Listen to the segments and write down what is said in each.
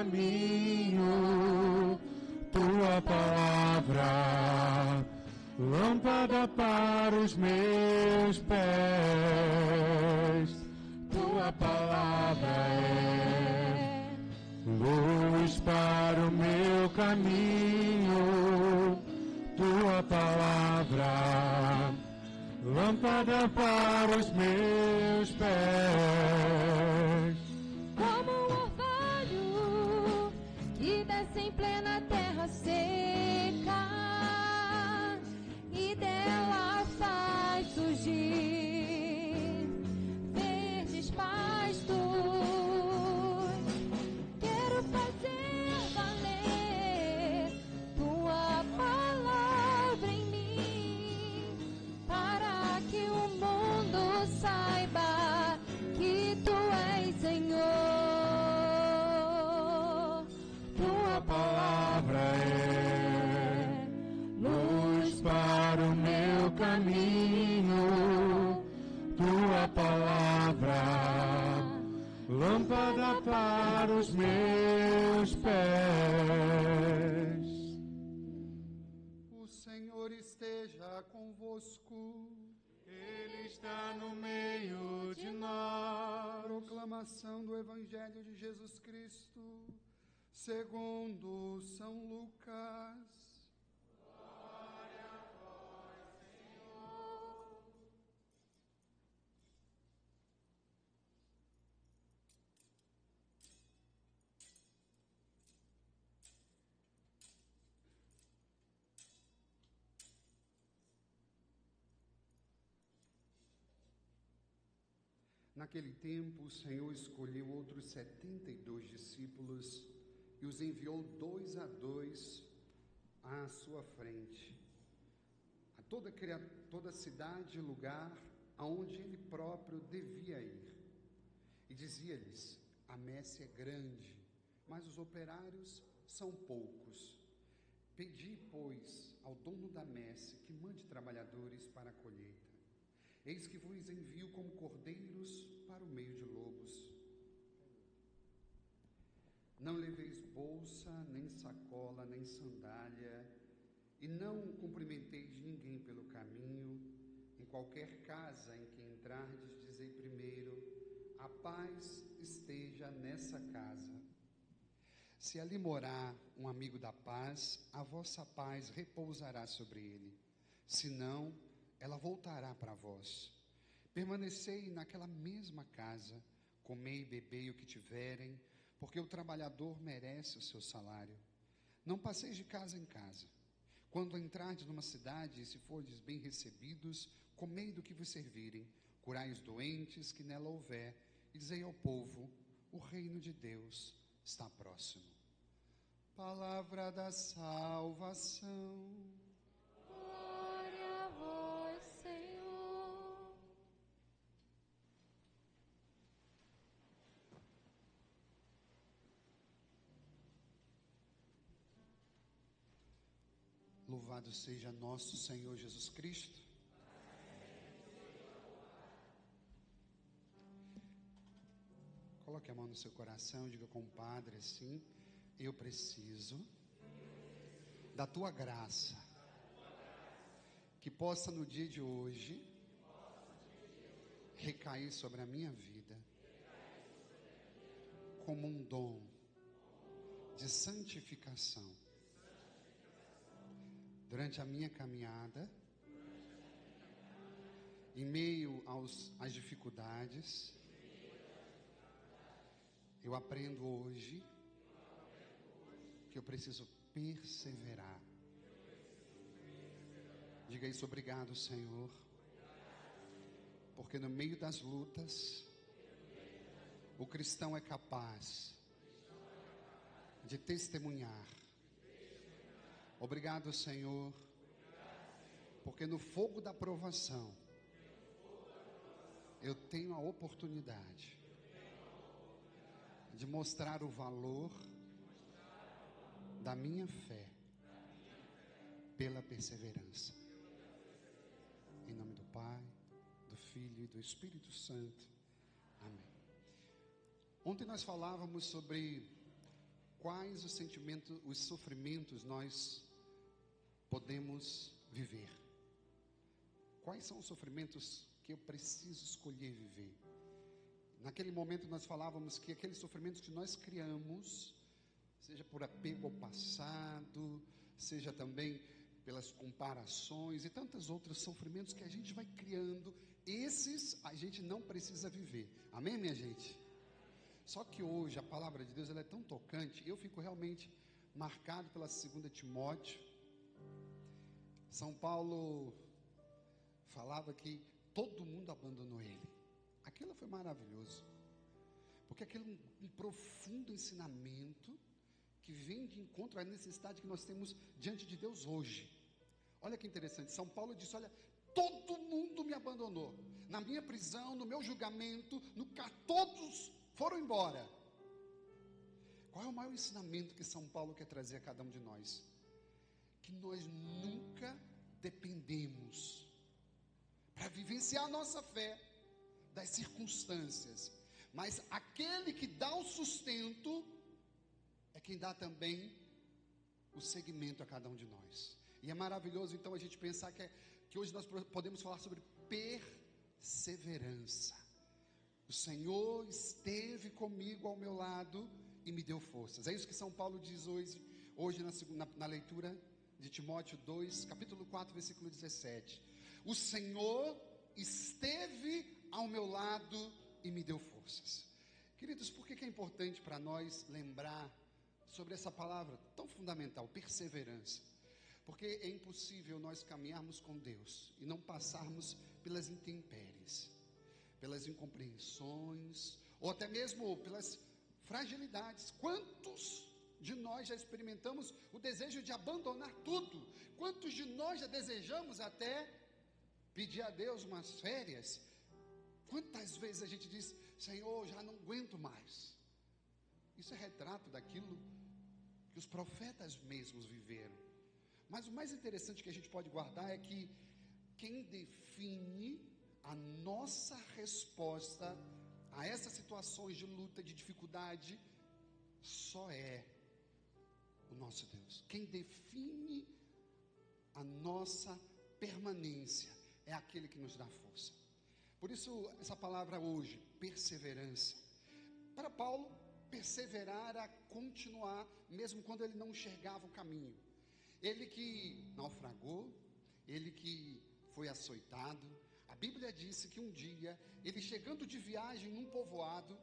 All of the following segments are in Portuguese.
caminho, tua palavra, lâmpada para os meus pés. Tua palavra é luz para o meu caminho, tua palavra, lâmpada para os meus pés. Como um orvalho que desce em plena terra seca e dela faz surgir verdes pastos. Quero fazer valer tua palavra em mim, para que o mundo saiba que tu és Senhor. Tua Palavra é luz para o meu caminho, tua palavra, lâmpada para os meus pés. O Senhor esteja convosco. Ele está no meio de nós. Proclamação do Evangelho de Jesus Cristo, segundo São Lucas. Naquele tempo, o Senhor escolheu outros 72 discípulos e os enviou 2 a 2 à sua frente, a toda cidade e lugar aonde ele próprio devia ir. E dizia-lhes: a messe é grande, mas os operários são poucos. Pedi, pois, ao dono da messe que mande trabalhadores para a colheita. Eis que vos envio como cordeiros para o meio de lobos. Não leveis bolsa, nem sacola, nem sandália, e não cumprimenteis ninguém pelo caminho. Em qualquer casa em que entrardes, dizei primeiro: a paz esteja nessa casa. Se ali morar um amigo da paz, a vossa paz repousará sobre ele. Se não, ela voltará para vós. Permanecei naquela mesma casa, comei e bebei o que tiverem, porque o trabalhador merece o seu salário. Não passeis de casa em casa. Quando entrardes numa cidade, e se fordes bem recebidos, comei do que vos servirem, curai os doentes que nela houver, e dizei ao povo: o reino de Deus está próximo. Palavra da salvação. Glória a vós, Senhor. Louvado seja nosso Senhor Jesus Cristo. Coloque a mão no seu coração e diga com o Padre assim: eu preciso da tua graça, que possa no dia de hoje recair sobre a minha vida como um dom de santificação durante a minha caminhada, em meio às dificuldades. Eu aprendo hoje que eu preciso perseverar. Diga isso: obrigado, Senhor, porque no meio das lutas o cristão é capaz de testemunhar. Obrigado, Senhor, porque no fogo da provação eu tenho a oportunidade de mostrar o valor da minha fé pela perseverança. Em nome do Pai, do Filho e do Espírito Santo. Amém. Ontem nós falávamos sobre quais os sentimentos, os sofrimentos nós podemos viver? Quais são os sofrimentos que eu preciso escolher viver? Naquele momento nós falávamos que aqueles sofrimentos que nós criamos, seja por apego ao passado, seja também pelas comparações e tantos outros sofrimentos que a gente vai criando, esses a gente não precisa viver. Amém, minha gente? Só que hoje a palavra de Deus ela é tão tocante, eu fico realmente marcado pela 2 Timóteo. São Paulo falava que todo mundo abandonou ele. Aquilo foi maravilhoso, porque aquilo é um profundo ensinamento que vem de encontro à necessidade que nós temos diante de Deus hoje. Olha que interessante, São Paulo disse, olha, todo mundo me abandonou, na minha prisão, no meu julgamento, todos foram embora. Qual é o maior ensinamento que São Paulo quer trazer a cada um de nós? Que nós nunca dependemos, para vivenciar a nossa fé, das circunstâncias, mas aquele que dá o sustento, é quem dá também o segmento a cada um de nós. E é maravilhoso então a gente pensar que hoje nós podemos falar sobre perseverança. O Senhor esteve comigo ao meu lado e me deu forças. É isso que São Paulo diz hoje na leitura de Timóteo 2, capítulo 4, versículo 17. O Senhor esteve ao meu lado e me deu forças. Queridos, por que é importante para nós lembrar sobre essa palavra tão fundamental, perseverança? Porque é impossível nós caminharmos com Deus e não passarmos pelas intempéries, pelas incompreensões, ou até mesmo pelas fragilidades. Quantos de nós já experimentamos o desejo de abandonar tudo? Quantos de nós já desejamos até pedir a Deus umas férias? Quantas vezes a gente diz, Senhor, já não aguento mais? Isso é retrato daquilo que os profetas mesmos viveram. Mas o mais interessante que a gente pode guardar é que quem define a nossa resposta a essas situações de luta, de dificuldade, só é o nosso Deus. Quem define a nossa permanência é aquele que nos dá força. Por isso, essa palavra hoje, perseverança. Para Paulo, perseverar era continuar, mesmo quando ele não enxergava o caminho. Ele que naufragou, ele que foi açoitado. A Bíblia disse que um dia, ele chegando de viagem num povoado,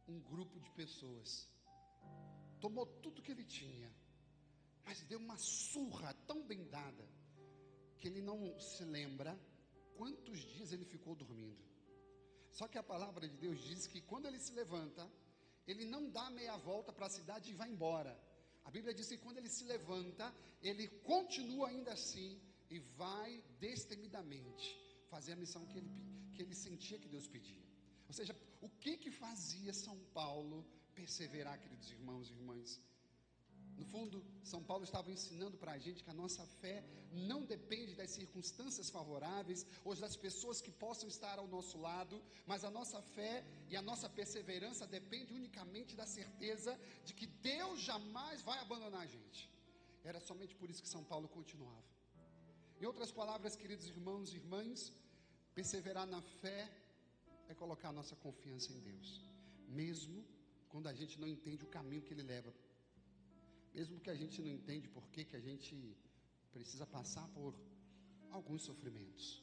um grupo de pessoas tomou tudo que ele tinha, mas deu uma surra tão bem dada, que ele não se lembra quantos dias ele ficou dormindo. Só que a palavra de Deus diz que quando ele se levanta, ele não dá meia volta para a cidade e vai embora. A Bíblia diz que quando ele se levanta, ele continua ainda assim e vai destemidamente fazer a missão que ele sentia que Deus pedia. Ou seja, o que fazia São Paulo perseverar, queridos irmãos e irmãs? No fundo, São Paulo estava ensinando para a gente que a nossa fé não depende das circunstâncias favoráveis ou das pessoas que possam estar ao nosso lado, mas a nossa fé e a nossa perseverança depende unicamente da certeza de que Deus jamais vai abandonar a gente. Era somente por isso que São Paulo continuava. Em outras palavras, queridos irmãos e irmãs, perseverar na fé é colocar a nossa confiança em Deus, mesmo quando a gente não entende o caminho que Ele leva. Mesmo que a gente não entende por que a gente precisa passar por alguns sofrimentos.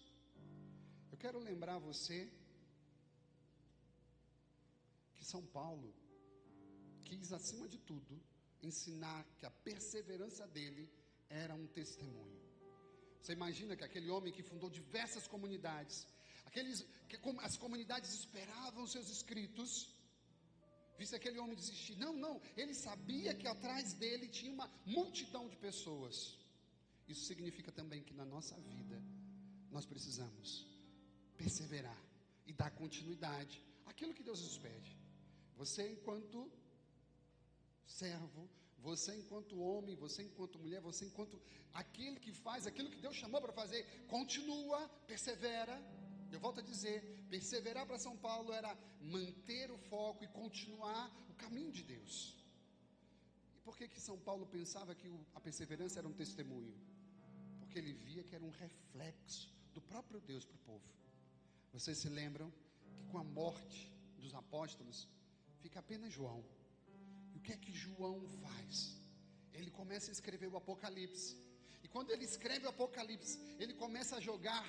Eu quero lembrar você que São Paulo quis, acima de tudo, ensinar que a perseverança dele era um testemunho. Você imagina que aquele homem que fundou diversas comunidades, as comunidades esperavam seus escritos, visse aquele homem desistir. Não, ele sabia que atrás dele tinha uma multidão de pessoas. Isso significa também que na nossa vida nós precisamos perseverar e dar continuidade àquilo que Deus nos pede. Você enquanto servo, você enquanto homem, você enquanto mulher, você enquanto aquele que faz aquilo que Deus chamou para fazer, continua, persevera. Eu volto a dizer, perseverar para São Paulo era manter o foco e continuar o caminho de Deus. por que São Paulo pensava que a perseverança era um testemunho? Porque ele via que era um reflexo do próprio Deus para o povo. Vocês se lembram que com a morte dos apóstolos, fica apenas João. E o que é que João faz? Ele começa a escrever o Apocalipse. E quando ele escreve o Apocalipse, ele começa a jogar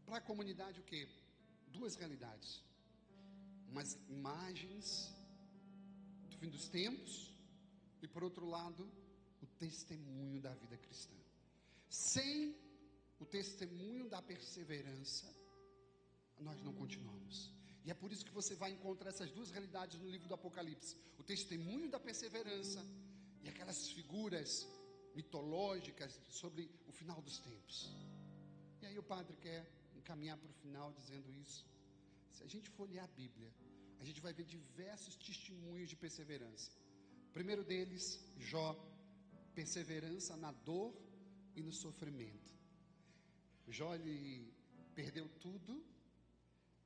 para a comunidade o quê? Duas realidades. Umas imagens do fim dos tempos, e por outro lado, o testemunho da vida cristã. Sem o testemunho da perseverança, nós não continuamos. E é por isso que você vai encontrar essas duas realidades no livro do Apocalipse: o testemunho da perseverança e aquelas figuras mitológicas sobre o final dos tempos. E aí o padre quer encaminhar para o final dizendo isso. Se a gente for ler a Bíblia, a gente vai ver diversos testemunhos de perseverança. O primeiro deles, Jó, perseverança na dor e no sofrimento. Jó, ele perdeu tudo,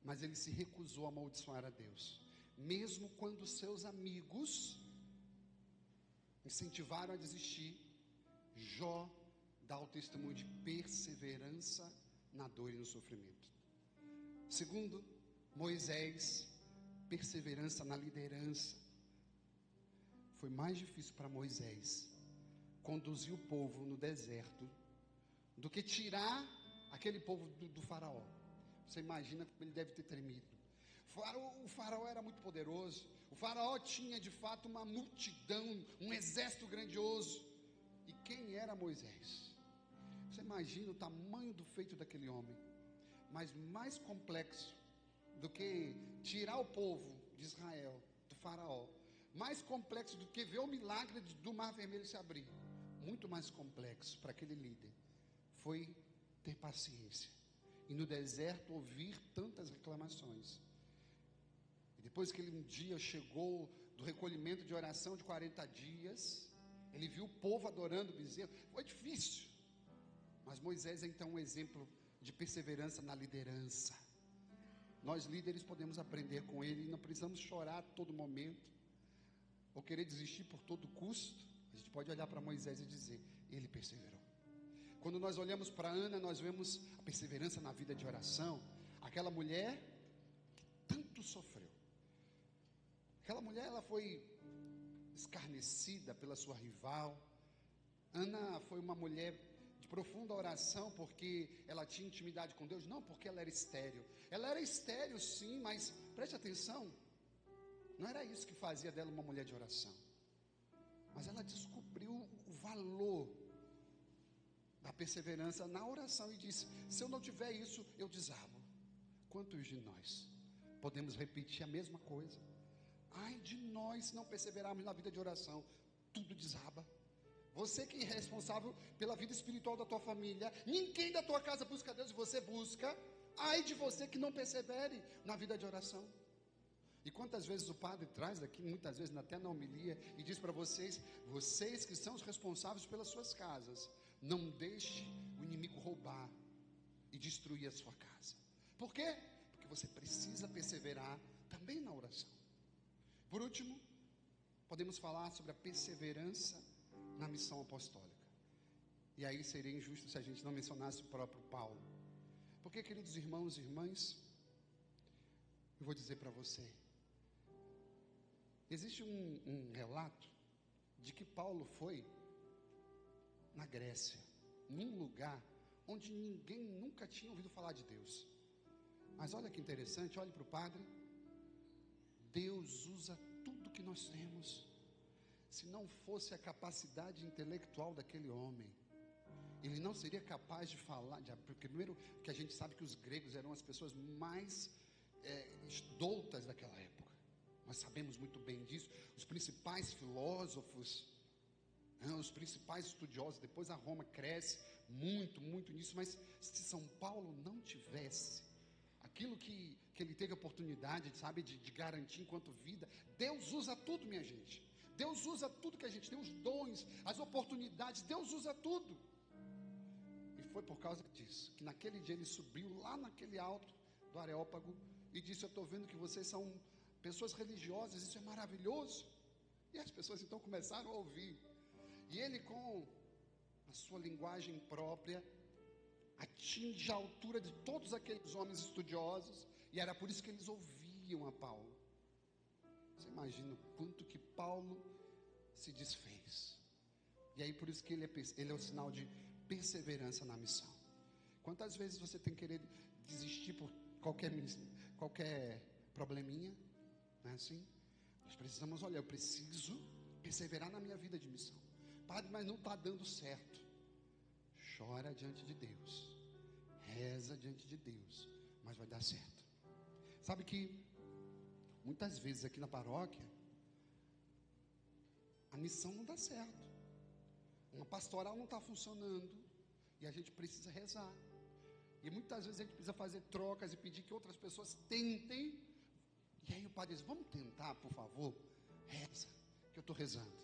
mas ele se recusou a amaldiçoar a Deus. Mesmo quando seus amigos incentivaram a desistir, Jó dá o testemunho de perseverança na dor e no sofrimento. Segundo, Moisés, perseverança na liderança. Foi mais difícil para Moisés conduzir o povo no deserto do que tirar aquele povo do faraó. Você imagina como ele deve ter tremido. O faraó era muito poderoso. O faraó tinha de fato uma multidão, um exército grandioso. E quem era Moisés? Você imagina o tamanho do feito daquele homem. Mas mais complexo do que tirar o povo de Israel, do faraó. Mais complexo do que ver o milagre do mar vermelho se abrir. Muito mais complexo para aquele líder foi ter paciência. E no deserto ouvir tantas reclamações. E depois que ele um dia chegou do recolhimento de oração de 40 dias, ele viu o povo adorando o bezerro. Foi difícil. Mas Moisés é então um exemplo de perseverança na liderança. Nós líderes podemos aprender com ele e não precisamos chorar a todo momento, ou querer desistir por todo custo. A gente pode olhar para Moisés e dizer, ele perseverou. Quando nós olhamos para Ana, nós vemos a perseverança na vida de oração. Aquela mulher que tanto sofreu. Aquela mulher, ela foi escarnecida pela sua rival. Ana foi uma mulher de profunda oração porque ela tinha intimidade com Deus, não porque ela era estéril. Ela era estéril sim, mas preste atenção, não era isso que fazia dela uma mulher de oração. Mas ela descobriu o valor da perseverança na oração e disse, se eu não tiver isso, eu desabo. Quantos de nós podemos repetir a mesma coisa? Ai de nós se não perseverarmos na vida de oração, tudo desaba. Você que é responsável pela vida espiritual da tua família, ninguém da tua casa busca Deus e você busca. Ai de você que não persevere na vida de oração. E quantas vezes o padre traz daqui, muitas vezes até na homilia, e diz para vocês, vocês que são os responsáveis pelas suas casas, não deixe o inimigo roubar e destruir a sua casa. Por quê? Porque você precisa perseverar também na oração. Por último, podemos falar sobre a perseverança na missão apostólica. E aí seria injusto se a gente não mencionasse o próprio Paulo. Porque, queridos irmãos e irmãs, eu vou dizer para você, existe um relato de que Paulo foi na Grécia, num lugar onde ninguém nunca tinha ouvido falar de Deus. Mas olha que interessante, olhe para o padre. Deus usa tudo que nós temos. Se não fosse a capacidade intelectual daquele homem, ele não seria capaz de falar, primeiro que a gente sabe que os gregos eram as pessoas mais doutas daquela época. Nós sabemos muito bem disso. Os principais filósofos, os principais estudiosos, depois a Roma cresce muito, muito nisso, mas se São Paulo não tivesse aquilo que ele teve a oportunidade, sabe, de garantir enquanto vida, Deus usa tudo, minha gente. Deus usa tudo que a gente tem, os dons, as oportunidades, Deus usa tudo. E foi por causa disso, que naquele dia ele subiu lá naquele alto do Areópago e disse, eu estou vendo que vocês são pessoas religiosas, isso é maravilhoso. E as pessoas então começaram a ouvir. E ele, com a sua linguagem própria, atinge a altura de todos aqueles homens estudiosos, e era por isso que eles ouviam a Paulo. Você imagina o quanto que Paulo se desfez. E aí por isso que ele é o sinal de perseverança na missão. Quantas vezes você tem querido desistir por qualquer probleminha? Não é assim? Nós precisamos, olha, eu preciso perseverar na minha vida de missão. Padre, mas não está dando certo. Chora diante de Deus, reza diante de Deus, mas vai dar certo. Sabe que muitas vezes aqui na paróquia a missão não dá certo, uma pastoral não está funcionando, e a gente precisa rezar. E muitas vezes a gente precisa fazer trocas e pedir que outras pessoas tentem. E aí o padre diz, vamos tentar, por favor, reza, que eu estou rezando.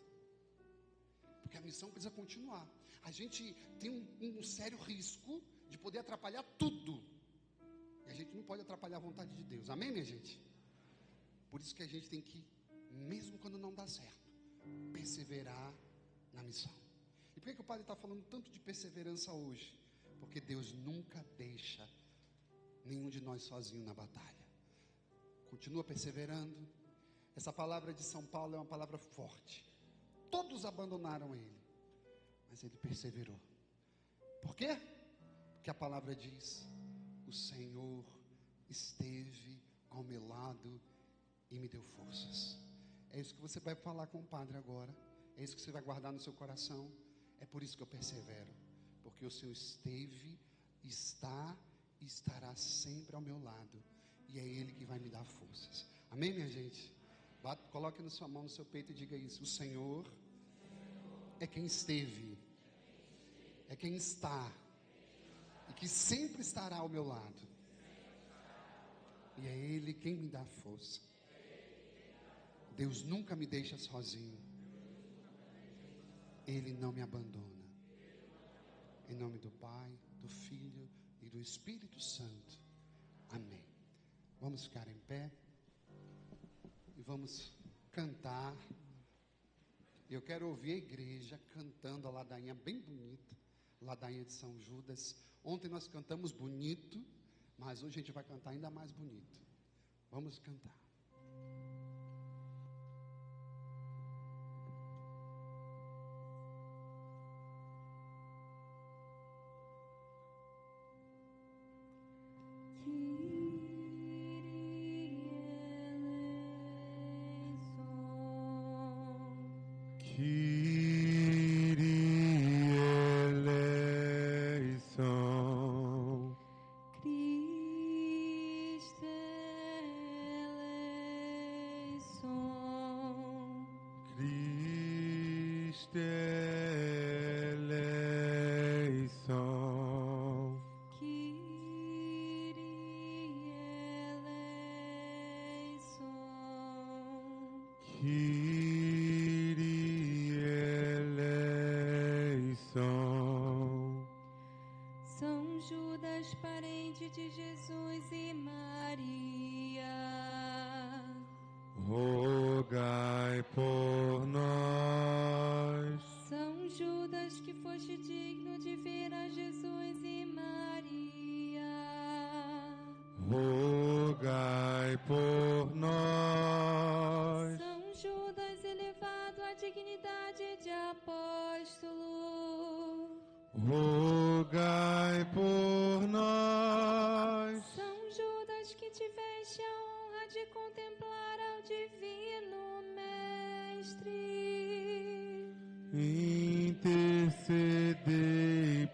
Porque a missão precisa continuar. A gente tem um sério risco de poder atrapalhar tudo. E a gente não pode atrapalhar a vontade de Deus. Amém, minha gente? Por isso que a gente tem que, mesmo quando não dá certo, perseverar na missão. E por que o padre está falando tanto de perseverança hoje? Porque Deus nunca deixa nenhum de nós sozinho na batalha. Continua perseverando. Essa palavra de São Paulo é uma palavra forte. Todos abandonaram ele, mas ele perseverou. Por quê? Porque a palavra diz: o Senhor esteve ao meu lado e me deu forças. É isso que você vai falar com o padre agora. É isso que você vai guardar no seu coração. É por isso que eu persevero, porque o Senhor esteve, está e estará sempre ao meu lado, e é Ele que vai me dar forças. Amém, minha gente? Coloque na sua mão, no seu peito, e diga isso: o Senhor é quem esteve, é quem está, e que sempre estará ao meu lado, e é Ele quem me dá força. Deus nunca me deixa sozinho, Ele não me abandona. Em nome do Pai, do Filho e do Espírito Santo. Amém. Vamos ficar em pé e vamos cantar. Eu quero ouvir a igreja cantando a ladainha bem bonita, ladainha de São Judas. Ontem nós cantamos bonito, mas hoje a gente vai cantar ainda mais bonito. Vamos cantar. São Judas, parente de Jesus e Maria, rogai por nós. São Judas, que foste digno de ver a Jesus e Maria, rogai por nós. São Judas, elevado à dignidade de apóstolo, rogai por nós. São Judas, que tiveste a honra de contemplar ao divino Mestre, intercedei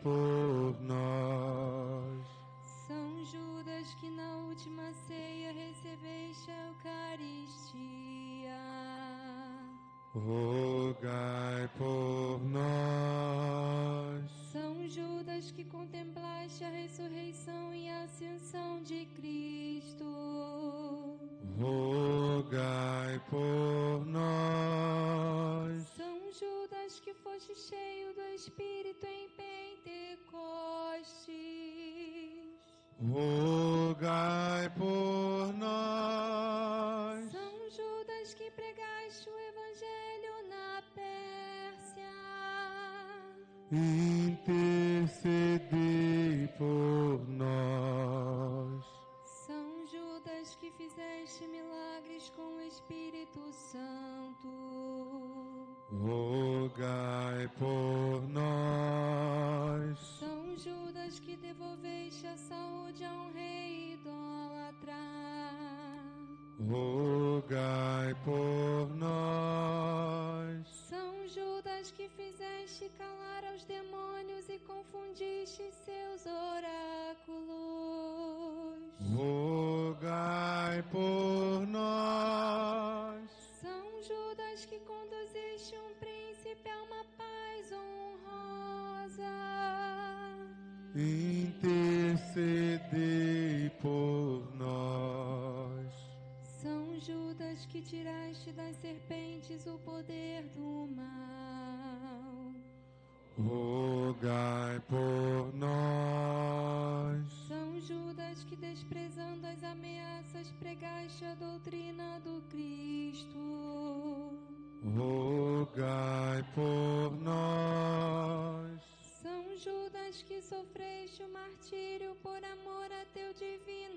por nós. São Judas, que na última ceia recebeste a Eucaristia, rogai por nós. São Judas, que contemplaste a ressurreição e a ascensão de Cristo, rogai por nós. São Judas, que foste cheio do Espírito em Pentecostes, rogai por nós. São Judas, que pregaste o Evangelho intercedei por nós. São Judas, que fizeste milagres com o Espírito Santo, Rogai por nós. São Judas, que devolveste a saúde a um rei idólatra, Rogai por nós. São Judas, que fizeste calar aos demônios e confundiste seus oráculos, Rogai por nós. São Judas, que conduziste um príncipe a uma paz honrosa, Intercedei por nós. São Judas, que tiraste das serpentes o poder do mal, Rogai por nós. São Judas, que desprezando as ameaças pregaste a doutrina do Cristo, Rogai por nós. São Judas, que sofreste o martírio por amor a teu divino